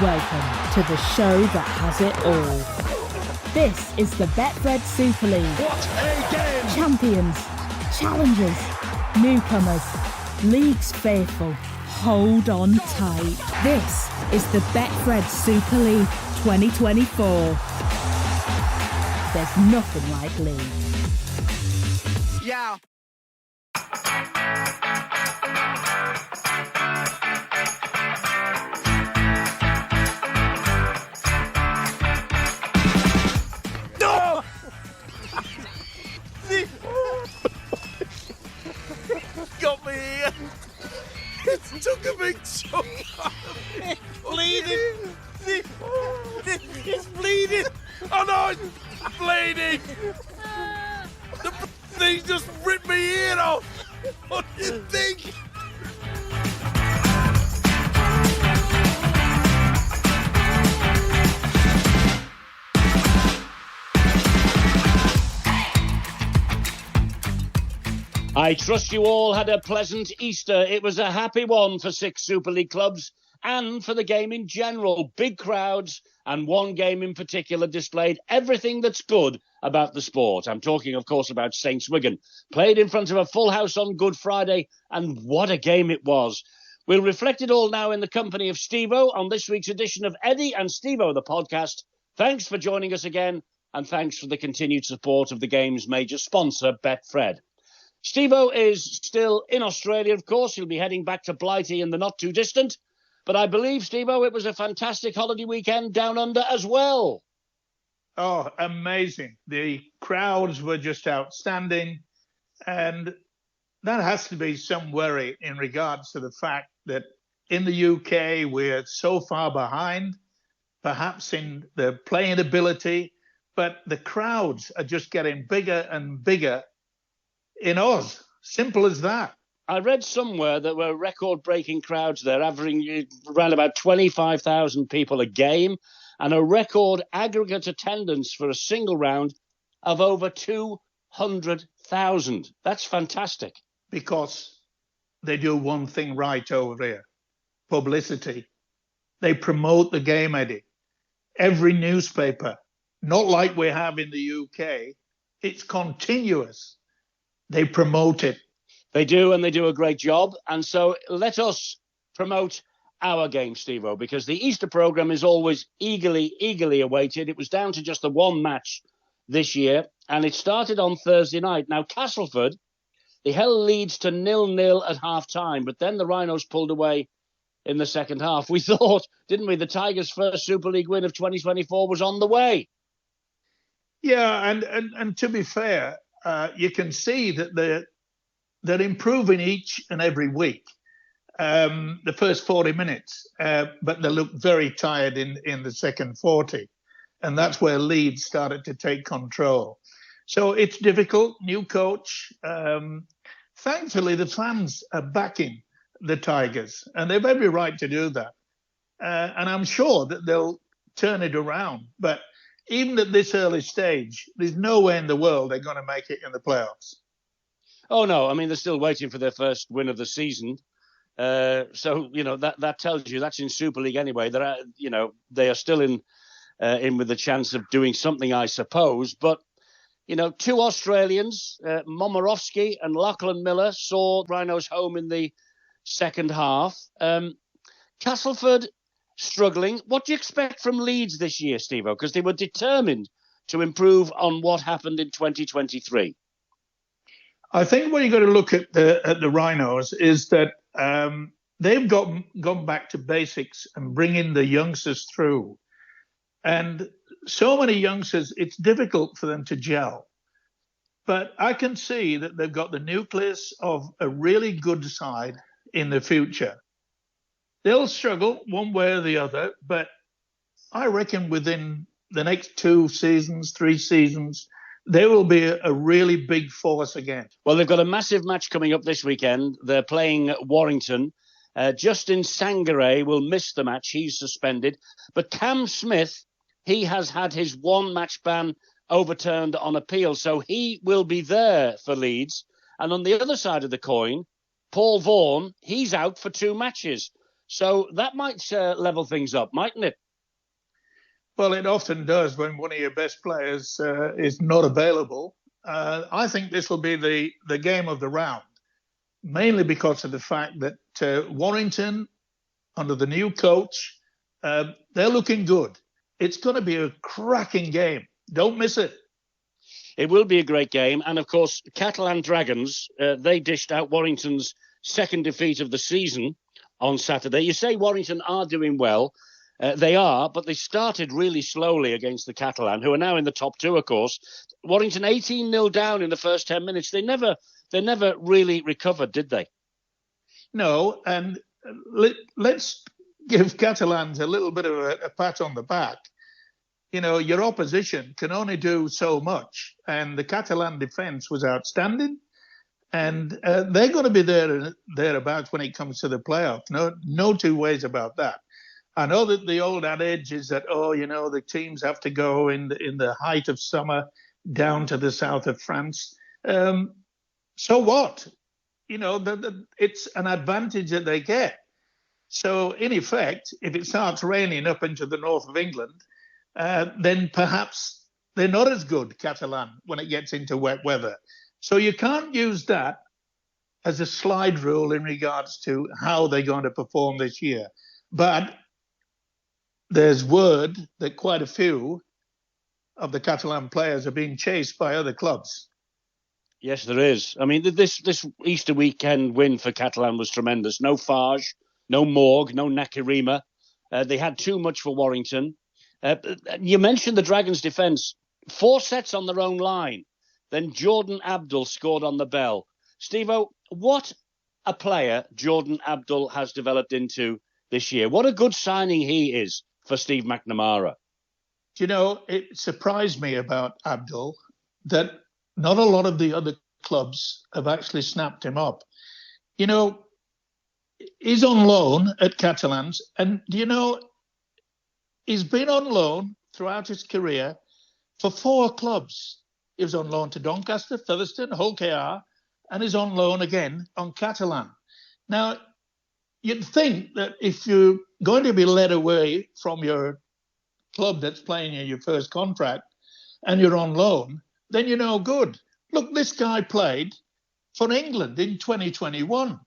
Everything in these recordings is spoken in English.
Welcome to the show that has it all. This is the Betfred Super League. What a game! Champions, challengers, newcomers, leagues faithful. Hold on tight. This is the Betfred Super League 2024. There's nothing like league. Yeah. No! Got me here. It took a big chunk out of me. Bleeding. It's bleeding. Oh no, it's bleeding. The thing just ripped my ear off. What do you think? I trust you all had a pleasant Easter. It was a happy one for 6 Super League clubs and for the game in general. Big crowds and one game in particular displayed everything that's good about the sport. I'm talking, of course, about Saints Wigan. Played in front of a full house on Good Friday, and what a game it was. We'll reflect it all now in the company of Stevo on this week's edition of Eddie and Stevo, the podcast. Thanks for joining us again, and thanks for the continued support of the game's major sponsor, Betfred. Stevo is still in Australia, of course. He'll be heading back to Blighty in the not-too-distant. But I believe, Stevo, it was a fantastic holiday weekend down under as well. Oh, amazing. The crowds were just outstanding. And that has to be some worry in regards to the fact that in the UK, we're so far behind, perhaps in the playing ability, but the crowds are just getting bigger and bigger in Oz. Simple as that. I read somewhere that were record-breaking crowds there, averaging around about 25,000 people a game, and a record aggregate attendance for a single round of over 200,000. That's fantastic. Because they do one thing right over here. Publicity. They promote the game, Eddie. Every newspaper, not like we have in the UK, it's continuous. They promote it. They do, and they do a great job. And so let us promote our game, Stevo, because the Easter programme is always eagerly awaited. It was down to just the one match this year, and it started on Thursday night. Now, Castleford, they held Leeds to 0-0 at half-time, but then the Rhinos pulled away in the second half. We thought, didn't we, the Tigers' first Super League win of 2024 was on the way. Yeah, and to be fair, you can see that they're improving each and every week, the first 40 minutes, but they look very tired in the second 40. And that's where Leeds started to take control. So it's difficult, new coach. Thankfully, the fans are backing the Tigers, and they've every right to do that. And I'm sure that they'll turn it around. But even at this early stage, there's no way in the world they're going to make it in the playoffs. Oh, no. I mean, they're still waiting for their first win of the season. So, you know, that tells you that's in Super League anyway. They are still in with the chance of doing something, I suppose. But, you know, two Australians, Momorowski and Lachlan Miller, saw Rhinos home in the second half. Castleford struggling. What do you expect from Leeds this year, Stevo? Because they were determined to improve on what happened in 2023. I think when you got to look at the Rhinos is that they've gone back to basics and bringing the youngsters through. And so many youngsters, it's difficult for them to gel. But I can see that they've got the nucleus of a really good side in the future. They'll struggle one way or the other, but I reckon within the next 2 seasons, 3 seasons, they will be a really big force again. Well, they've got a massive match coming up this weekend. They're playing Warrington. Justin Sangaré will miss the match. He's suspended. But Cam Smith, he has had his one-match ban overturned on appeal, so he will be there for Leeds. And on the other side of the coin, Paul Vaughan, he's out for 2 matches. So that might level things up, mightn't it? Well, it often does when one of your best players is not available. I think this will be the game of the round, mainly because of the fact that Warrington, under the new coach, they're looking good. It's going to be a cracking game. Don't miss it. It will be a great game. And, of course, Catalan Dragons, they dished out Warrington's second defeat of the season on Saturday. You say Warrington are doing well. They are, but they started really slowly against the Catalan, who are now in the top two, of course. Warrington 18-0 down in the first 10 minutes. They never really recovered, did they? No, and let's give Catalans a little bit of a pat on the back. You know, your opposition can only do so much, and the Catalan defence was outstanding, and they're going to be thereabouts when it comes to the playoffs. No two ways about that. I know that the old adage is that, the teams have to go in the height of summer down to the south of France. So what? It's an advantage that they get. So, in effect, if it starts raining up into the north of England, then perhaps they're not as good, Catalan, when it gets into wet weather. So you can't use that as a slide rule in regards to how they're going to perform this year. But there's word that quite a few of the Catalan players are being chased by other clubs. Yes, there is. I mean, this Easter weekend win for Catalan was tremendous. No Farge, no Morg, no Nakirima. They had too much for Warrington. You mentioned the Dragons' defence. 4 sets on their own line. Then Jordan Abdul scored on the bell. Stevo, what a player Jordan Abdul has developed into this year. What a good signing he is for Steve McNamara. It surprised me about Abdul that not a lot of the other clubs have actually snapped him up. He's on loan at Catalans, and he's been on loan throughout his career for 4 clubs. He was on loan to Doncaster, Featherstone, Hull KR, and is on loan again on Catalan. Now, you'd think that if you're going to be led away from your club that's playing you your first contract and you're on loan, then you're no good. Look, this guy played for England in 2021.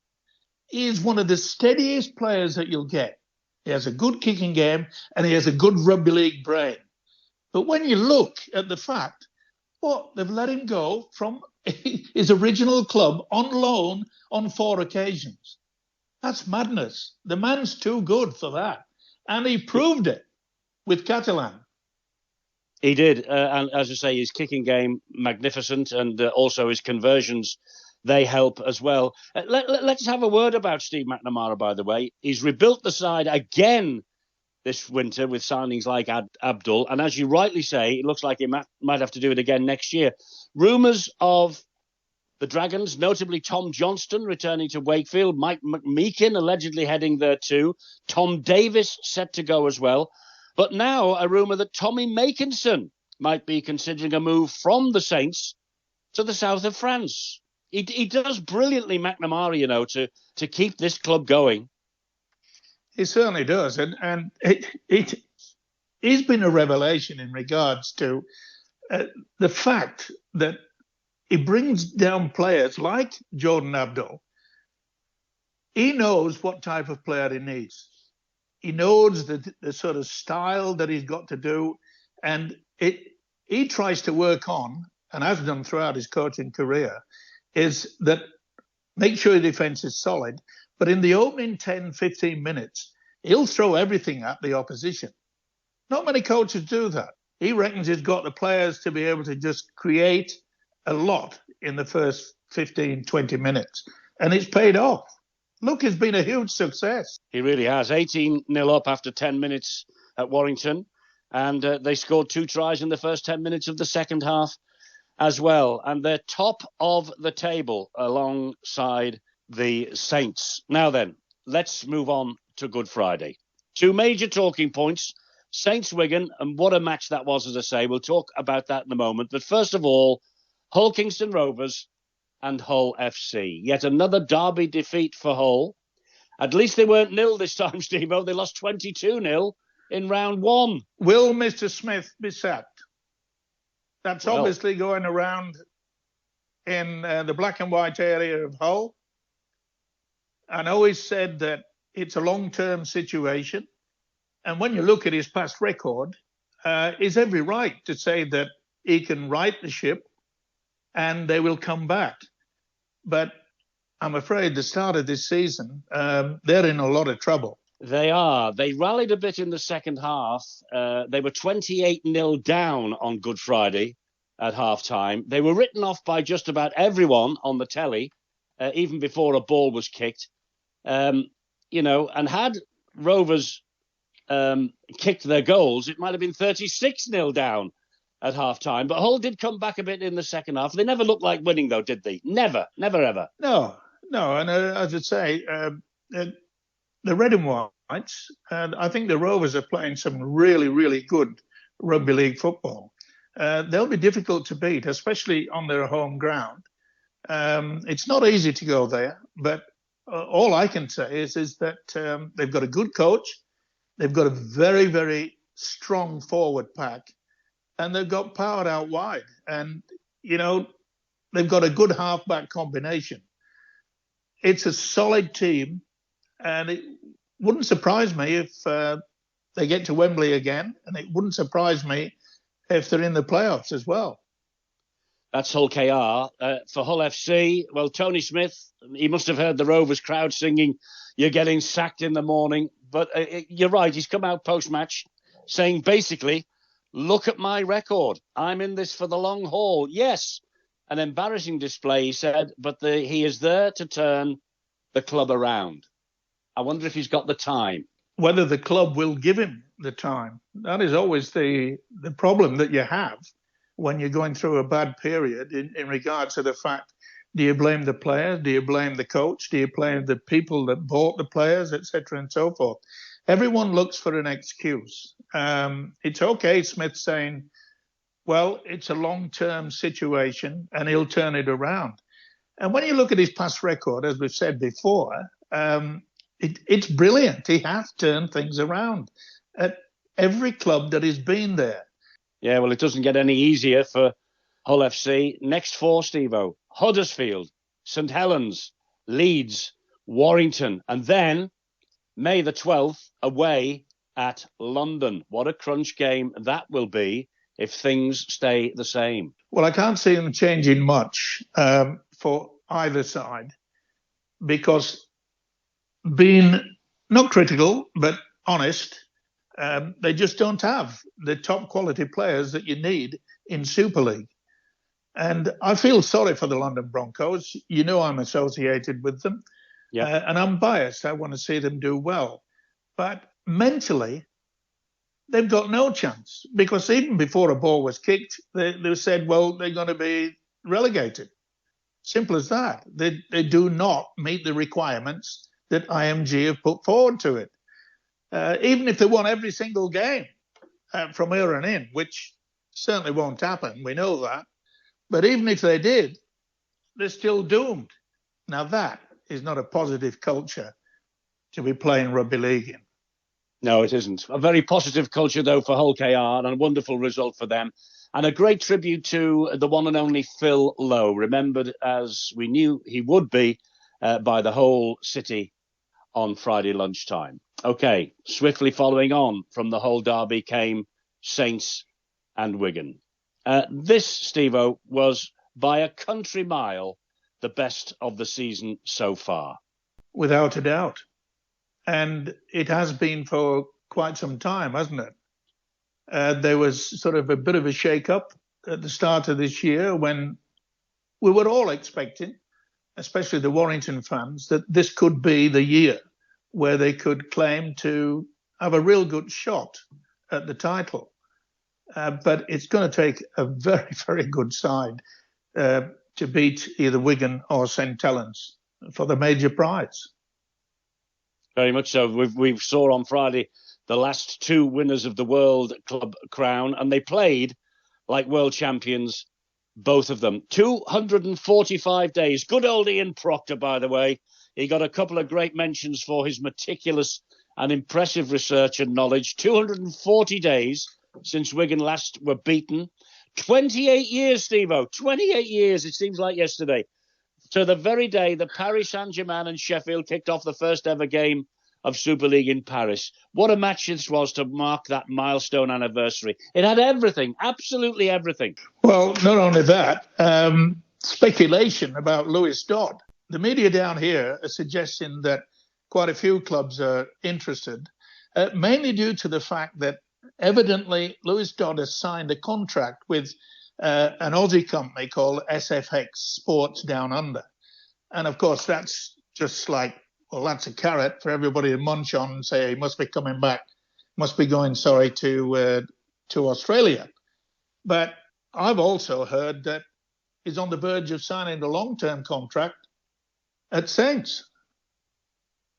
He is one of the steadiest players that you'll get. He has a good kicking game and he has a good rugby league brain. But when you look at the fact, they've let him go from his original club on loan on 4 occasions. That's madness. The man's too good for that. And he proved it with Catalan. He did. And as I say, his kicking game, magnificent. And also his conversions, they help as well. Let's have a word about Steve McNamara, by the way. He's rebuilt the side again this winter with signings like Abdul. And as you rightly say, it looks like he might have to do it again next year. Rumours of the Dragons, notably Tom Johnston returning to Wakefield, Mike McMeekin allegedly heading there too, Tom Davis set to go as well. But now a rumour that Tommy Makinson might be considering a move from the Saints to the south of France. He does brilliantly, McNamara, to keep this club going. He certainly does. And he's been a revelation in regards to the fact that he brings down players like Jordan Abdul. He knows what type of player he needs. He knows the sort of style that he's got to do. And he tries to work on, and has done throughout his coaching career, is that make sure the defence is solid. But in the opening 10, 15 minutes, he'll throw everything at the opposition. Not many coaches do that. He reckons he's got the players to be able to just create a lot in the first 15, 20 minutes. And it's paid off. Look, it's been a huge success. He really has. 18-0 up after 10 minutes at Warrington. And they scored 2 tries in the first 10 minutes of the second half as well. And they're top of the table alongside the Saints. Now then, let's move on to Good Friday. 2 major talking points. Saints-Wigan, and what a match that was, as I say. We'll talk about that in a moment. But first of all, Hull Kingston Rovers and Hull FC. Yet another derby defeat for Hull. At least they weren't nil this time, Stevo. They lost 22-0 in round one. Will Mr. Smith be sacked? That's Well, obviously going around in the black and white area of Hull. I know he said that it's a long-term situation. And when you look at his past record, he's every right to say that he can right the ship and they will come back. But I'm afraid the start of this season, they're in a lot of trouble. They are. They rallied a bit in the second half. They were 28-0 down on Good Friday at half-time. They were written off by just about everyone on the telly, even before a ball was kicked. And had Rovers kicked their goals, it might have been 36-0 down at half-time. But Hull did come back a bit in the second half. They never looked like winning, though, did they? Never, ever. No. And as I say, the red and whites, and I think the Rovers are playing some really, really good rugby league football. They'll be difficult to beat, especially on their home ground. It's not easy to go there, but all I can say is that they've got a good coach, they've got a very, very strong forward pack, and they've got power out wide. And, they've got a good halfback combination. It's a solid team, and it wouldn't surprise me if they get to Wembley again, and it wouldn't surprise me if they're in the playoffs as well. That's Hull KR. For Hull FC, well, Tony Smith, he must have heard the Rovers crowd singing, "You're getting sacked in the morning." But you're right, he's come out post-match saying basically, look at my record. I'm in this for the long haul. Yes, an embarrassing display, he said, but he is there to turn the club around. I wonder if he's got the time. Whether the club will give him the time. That is always the problem that you have when you're going through a bad period in regards to the fact, do you blame the players? Do you blame the coach? Do you blame the people that bought the players, etc. and so forth? Everyone looks for an excuse. It's okay, Smith saying, well, it's a long-term situation and he'll turn it around. And when you look at his past record, as we've said before, it's brilliant. He has turned things around at every club that he's been there. Yeah, well, it doesn't get any easier for Hull FC. Next four, Stevo: Huddersfield, St Helens, Leeds, Warrington, and then May the 12th away at London. What a crunch game that will be if things stay the same. Well, I can't see them changing much for either side, because being not critical but honest, they just don't have the top quality players that you need in Super League. And I feel sorry for the London Broncos. I'm associated with them. Yeah. And I'm biased. I want to see them do well. But mentally, they've got no chance, because even before a ball was kicked, they said, well, they're going to be relegated. Simple as that. They do not meet the requirements that IMG have put forward to it. Even if they won every single game from here on in, which certainly won't happen, we know that. But even if they did, they're still doomed. Now that is not a positive culture to be playing rugby league in. No, it isn't. A very positive culture, though, for Hull KR, and a wonderful result for them. And a great tribute to the one and only Phil Lowe, remembered as we knew he would be by the whole city on Friday lunchtime. OK, swiftly following on from the Hull derby came Saints and Wigan. This, Stevo, was by a country mile the best of the season so far. Without a doubt. And it has been for quite some time, hasn't it? There was sort of a bit of a shake-up at the start of this year when we were all expecting, especially the Warrington fans, that this could be the year where they could claim to have a real good shot at the title. But it's going to take a very, very good side to beat either Wigan or St Helens for the major prize. Very much so. We saw on Friday the last two winners of the World Club crown, and they played like world champions, both of them. 245 days. Good old Ian Proctor, by the way. He got a couple of great mentions for his meticulous and impressive research and knowledge. 240 days since Wigan last were beaten. 28 years, Stevo. 28 years. It seems like yesterday. To the very day that Paris Saint-Germain and Sheffield kicked off the first ever game of Super League in Paris. What a match this was to mark that milestone anniversary. It had everything, absolutely everything. Well, not only that, speculation about Lewis Dodd. The media down here are suggesting that quite a few clubs are interested, mainly due to the fact that evidently Lewis Dodd has signed a contract with an Aussie company called SFX Sports Down Under. And of course, that's just like, well, that's a carrot for everybody to munch on and say he must be coming back, must be going, to Australia. But I've also heard that he's on the verge of signing a long-term contract at Saints.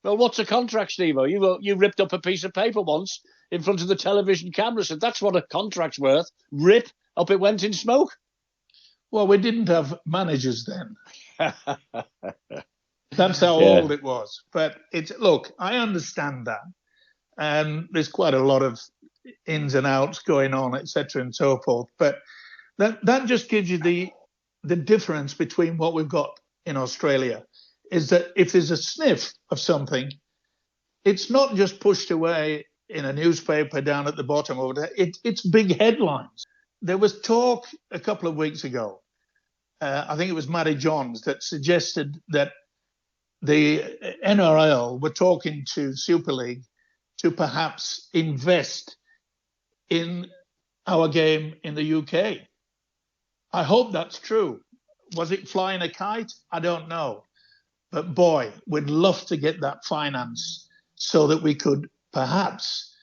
Well, what's a contract, Stevo? You ripped up a piece of paper once in front of the television camera, so that's what a contract's worth. Rip, up it went in smoke. Well, we didn't have managers then. That's how old it was. But look, I understand that. And there's quite a lot of ins and outs going on, etc. and so forth. But that just gives you the difference between what we've got in Australia, is that if there's a sniff of something, it's not just pushed away in a newspaper down at the bottom over there. It's big headlines. There was talk a couple of weeks ago, I think it was Matty Johns, that suggested that the NRL were talking to Super League to perhaps invest in our game in the UK. I hope that's true. Was it flying a kite? I don't know. But boy, we'd love to get that finance so that we could perhaps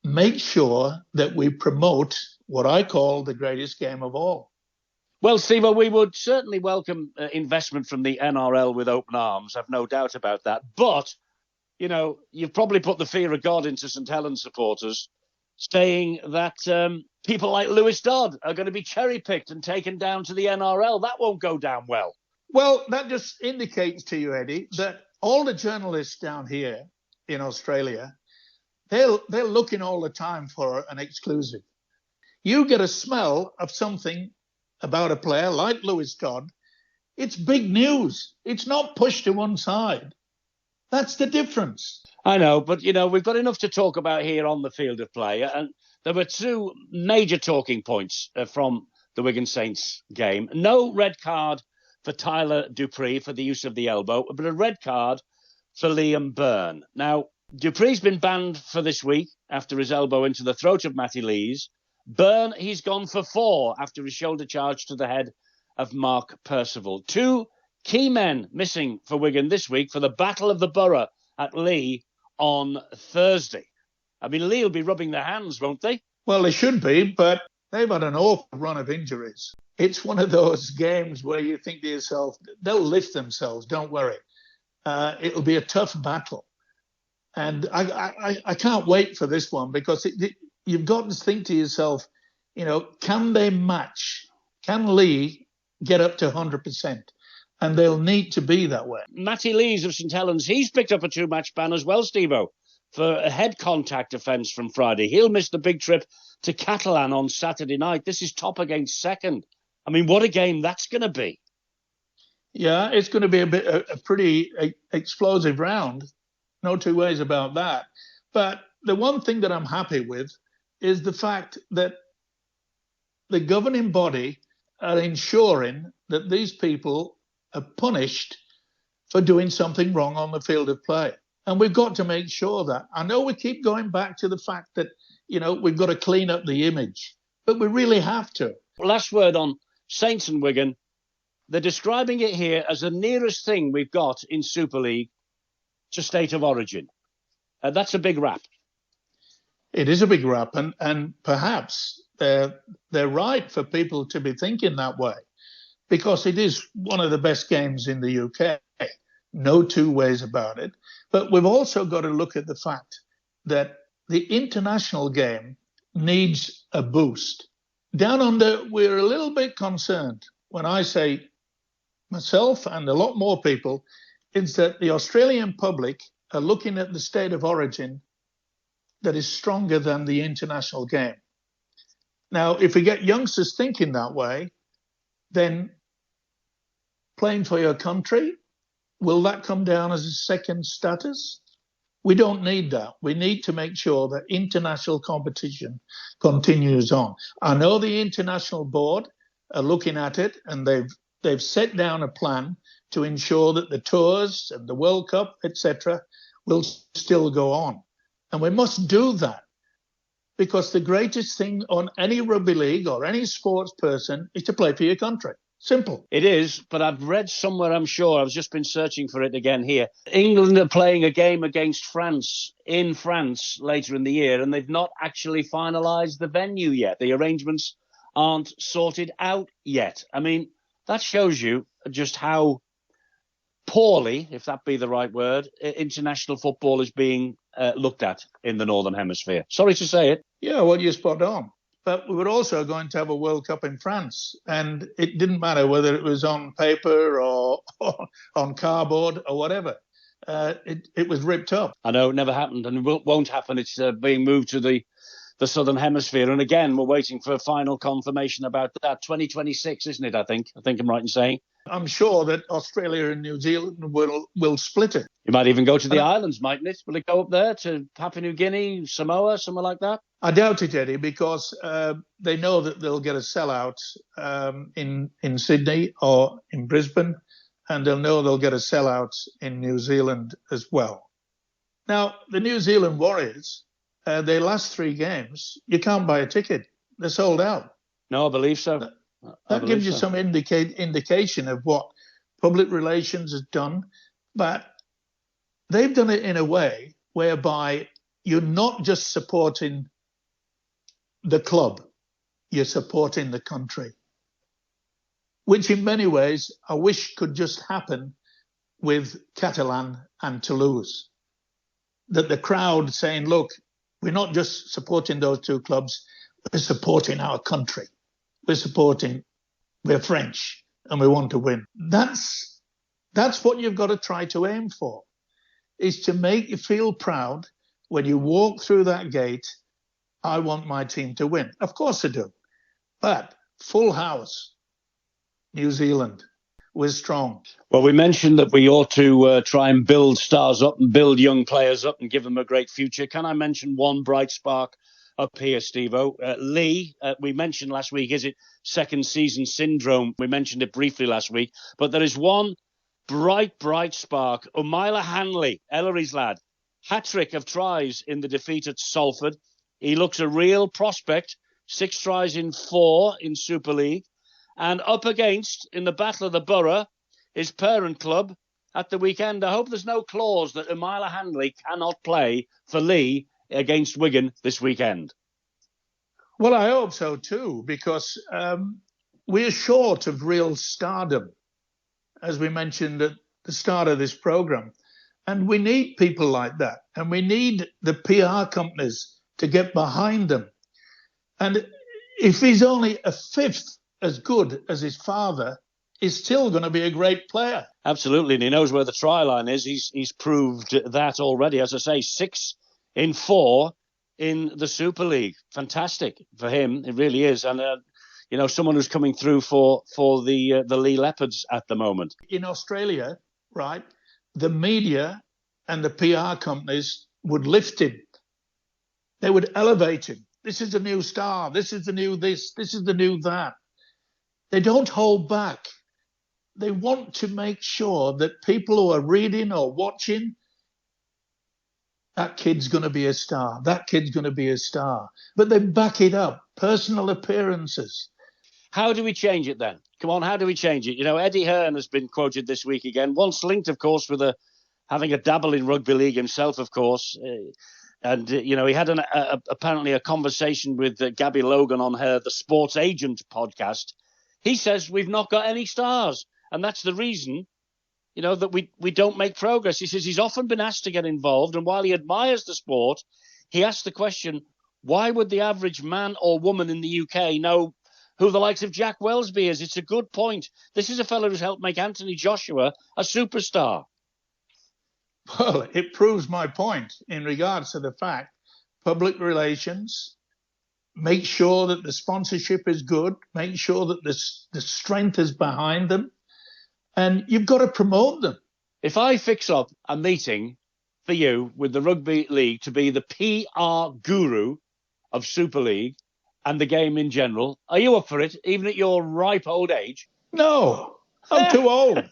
make sure that we promote what I call the greatest game of all. Well, Stevo, we would certainly welcome investment from the NRL with open arms. I've no doubt about that. But, you've probably put the fear of God into St Helens supporters, saying that people like Lewis Dodd are going to be cherry-picked and taken down to the NRL. That won't go down well. Well, that just indicates to you, Eddie, that all the journalists down here in Australia, they're looking all the time for an exclusive. You get a smell of something about a player like Lewis Dodd, it's big news. It's not pushed to one side. That's the difference. I know, but, we've got enough to talk about here on the field of play. And there were two major talking points from the Wigan Saints game. No red card for Tyler Dupree for the use of the elbow, but a red card for Liam Byrne. Now, Dupree's been banned for this week after his elbow into the throat of Matty Lees. Byrne, he's gone for 4 after his shoulder charge to the head of Mark Percival. 2 key men missing for Wigan this week for the Battle of the Borough at Lee on Thursday. I mean, Lee will be rubbing their hands, won't they? Well, they should be, but they've had an awful run of injuries. It's one of those games where you think to yourself, they'll lift themselves, don't worry. It'll be a tough battle. And I can't wait for this one because you've got to think to yourself, can they match? Can Lee get up to 100%? And they'll need to be that way. Matty Lees of St Helens, he's picked up a 2-match ban as well, Stevo, for a head contact offence from Friday. He'll miss the big trip to Catalan on Saturday night. This is top against second. I mean, what a game that's going to be. Yeah, it's going to be a pretty explosive round. No two ways about that. But the one thing that I'm happy with is the fact that the governing body are ensuring that these people are punished for doing something wrong on the field of play. And we've got to make sure that. I know we keep going back to the fact that, we've got to clean up the image, but we really have to. Last word on Saints and Wigan. They're describing it here as the nearest thing we've got in Super League to state of origin. That's a big rap. It is a big rap, and perhaps they're right for people to be thinking that way, because it is one of the best games in the UK. No two ways about it. But we've also got to look at the fact that the international game needs a boost. Down under, we're a little bit concerned when I say myself and a lot more people is that the Australian public are looking at the state of origin that is stronger than the international game. Now, if we get youngsters thinking that way, then playing for your country, will that come down as a second status? We don't need that. We need to make sure that international competition continues on. I know the international board are looking at it, and they've set down a plan to ensure that the tours and the World Cup, etc., will still go on. And we must do that, because the greatest thing on any rugby league or any sports person is to play for your country. Simple. It is, but I've read somewhere, I'm sure, I've just been searching for it again here. England are playing a game against France in France later in the year, and they've not actually finalised the venue yet. The arrangements aren't sorted out yet. I mean, that shows you just how poorly, if that be the right word, international football is being looked at in the Northern Hemisphere. Sorry to say it. Yeah, well, you're spot on. But we were also going to have a World Cup in France, and it didn't matter whether it was on paper or on cardboard or whatever. It was ripped up. I know it never happened, and it won't happen. It's being moved to the Southern Hemisphere. And again, we're waiting for final confirmation about that. 2026, isn't it, I think I'm right in saying? I'm sure that Australia and New Zealand will split it. You might even go to the islands, mightn't it? Will it go up there to Papua New Guinea, Samoa, somewhere like that? I doubt it, Eddie, because they know that they'll get a sellout in Sydney or in Brisbane, and they'll know they'll get a sellout in New Zealand as well. Now, the New Zealand Warriors, their last 3 games, you can't buy a ticket. They're sold out. No, I believe so. That gives you some indication of what public relations has done, but they've done it in a way whereby you're not just supporting the club, you're supporting the country, which in many ways I wish could just happen with Catalan and Toulouse. That the crowd saying, look, we're not just supporting those 2 clubs, we're supporting our country. We're French and we want to win. That's what you've got to try to aim for, is to make you feel proud when you walk through that gate. I want my team to win. Of course I do. But full house, New Zealand, we're strong. Well, we mentioned that we ought to try and build stars up and build young players up and give them a great future. Can I mention one bright spark up here, Stevo? Lee, we mentioned last week, is it second season syndrome? We mentioned it briefly last week, but there is one bright spark. Umila Hanley, Ellery's lad, hat-trick of tries in the defeat at Salford. He looks a real prospect, 6 tries in 4 in Super League, and up against, in the Battle of the Borough, his parent club at the weekend. I hope there's no clause that Umila Hanley cannot play for Lee against Wigan this weekend. Well, I hope so too, because we're short of real stardom, as we mentioned at the start of this program. And we need people like that. And we need the PR companies to get behind them. And if he's only a fifth as good as his father, he's still going to be a great player. Absolutely. And he knows where the try line is. He's proved that already. As I say, 6 in 4 in the Super League. Fantastic for him. It really is. And, someone who's coming through for the Lee Leopards at the moment. In Australia, right, the media and the PR companies would lift him. They would elevate him. This is the new star. This is the new this. This is the new that. They don't hold back. They want to make sure that people who are reading or watching, that kid's going to be a star. That kid's going to be a star. But they back it up. Personal appearances. How do we change it then? Come on, how do we change it? Eddie Hearn has been quoted this week again, once linked, of course, with having a dabble in rugby league himself, of course. And, he had apparently a conversation with Gabby Logan on the Sports Agent podcast. He says we've not got any stars. And that's the reason, that we don't make progress. He says he's often been asked to get involved. And while he admires the sport, he asks the question, why would the average man or woman in the UK know who the likes of Jack Wellesby is? It's a good point. This is a fellow who's helped make Anthony Joshua a superstar. Well, it proves my point in regards to the fact public relations, make sure that the sponsorship is good, make sure that the strength is behind them, and you've got to promote them. If I fix up a meeting for you with the Rugby League to be the PR guru of Super League and the game in general, are you up for it, even at your ripe old age? No, I'm too old.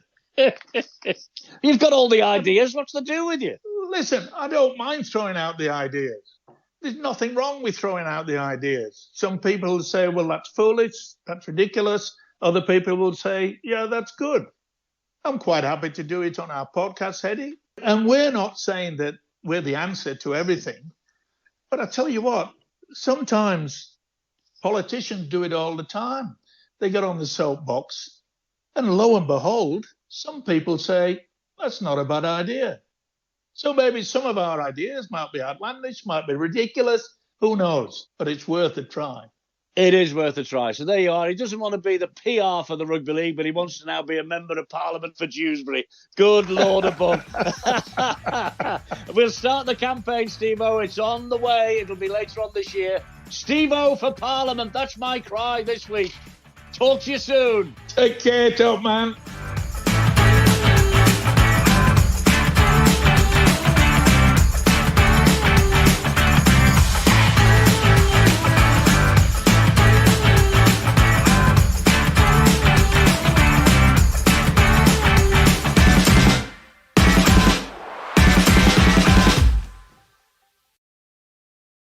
You've got all the ideas. What's the do with you? Listen, I don't mind throwing out the ideas. There's nothing wrong with throwing out the ideas. Some people will say, well, that's foolish, that's ridiculous. Other people will say, yeah, that's good. I'm quite happy to do it on our podcast, Eddie. And we're not saying that we're the answer to everything. But I tell you what, sometimes politicians do it all the time. They get on the soapbox, and lo and behold, some people say, that's not a bad idea. So maybe some of our ideas might be outlandish, might be ridiculous. Who knows? But it's worth a try. It is worth a try. So there you are. He doesn't want to be the PR for the Rugby League, but he wants to now be a Member of Parliament for Dewsbury. Good Lord above. We'll start the campaign, Stevo. It's on the way. It'll be later on this year. Stevo for Parliament. That's my cry this week. Talk to you soon. Take care, top man.